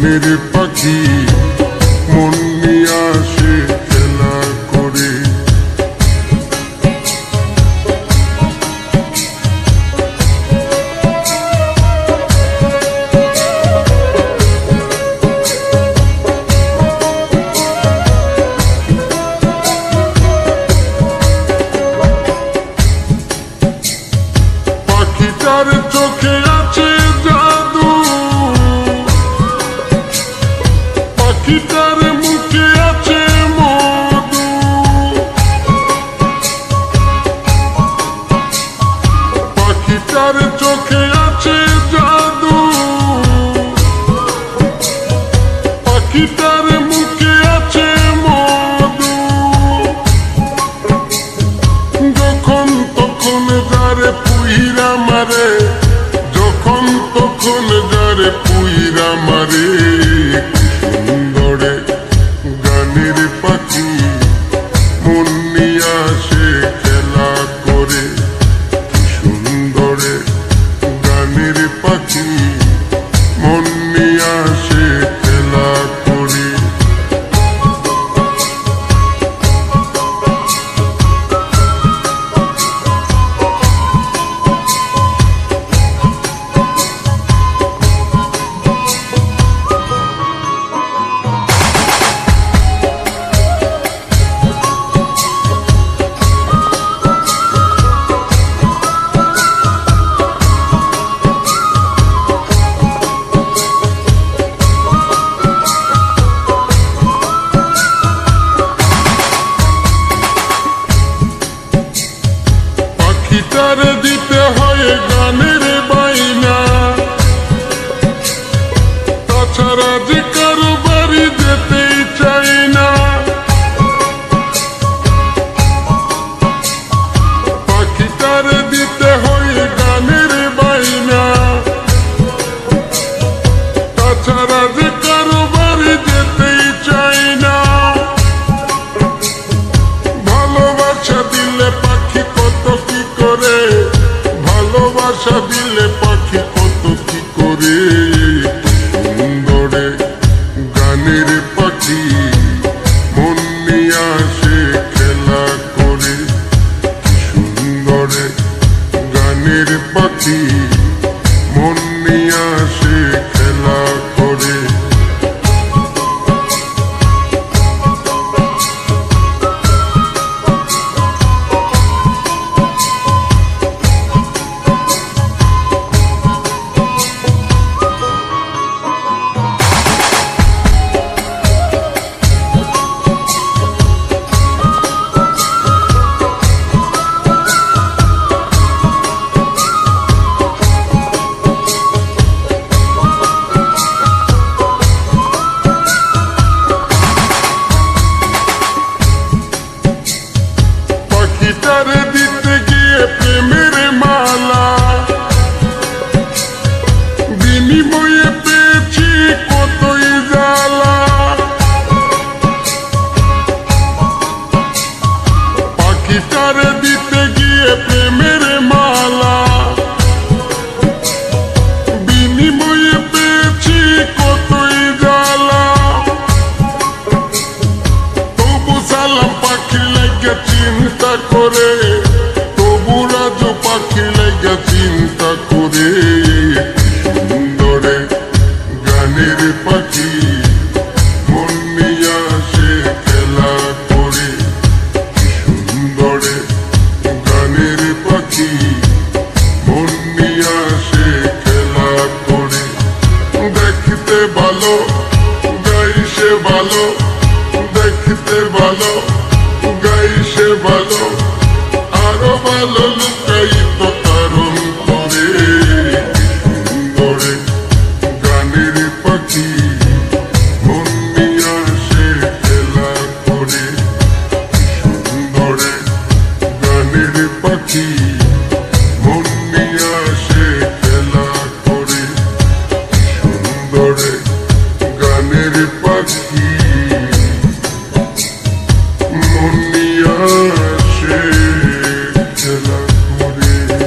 গানের পাখি মন নিয়ে আসে খেলা করে। পাখিটার চোখে আছে জাদু, পাখিটার মুখে আছে মধু, পাখিটার চোখে আছে জাদু, পাখিটার মুখে আছে মধু। যখন তখন যারে পুইরা মারে, যখন তখন যারে পুইরা মারে, সুন্দরে গানের পাখি মন নিয়ে আসে খেলা করে। সুন্দরে গানের পাখি মন নিয়ে আসে খেলা করে। পাখিটার দিতে হয় গানের বাইনা, তাছাড়া যে কারো বাড়ি যেতেই চাই না। পাখিটার দিতে হয় গানের বাইনা, তাছাড়া যে কারো বাড়ি যেতেই চাই না। ভালোবাসা দিলে পাখি কত কি করে, ভালোবাসা দিলে পাখি কত কি করে। সুন্দরে গানের পাখি মন নিয়ে আসে খেলা করে। সুন্দরে গানের পাখি মন নিয়ে আসে খেলা করে। পাখিটার দিতে গিয়ে প্রেমের মালা, বিনিময়ে পেয়েছি কতই জ্বালা। পাখিটার দিতে গিয়ে প্রেমের মালা, বিনিময়ে পেয়েছি কতই জ্বালা। তবু সালাম পাখি লাগে চিন্তা করে, তবু রাজু পাখি লাগে চিন্তা করে। সুন্দরে গানের পাখি মন নিয়ে আসে খেলা করে। সুন্দরে গানের পাখি মন নিয়ে আসে খেলা করে। দেখতে ভালো গাইছে ভালো, দেখতে ভালো গাইছে ভালো, আরো ভালো লুকাইতো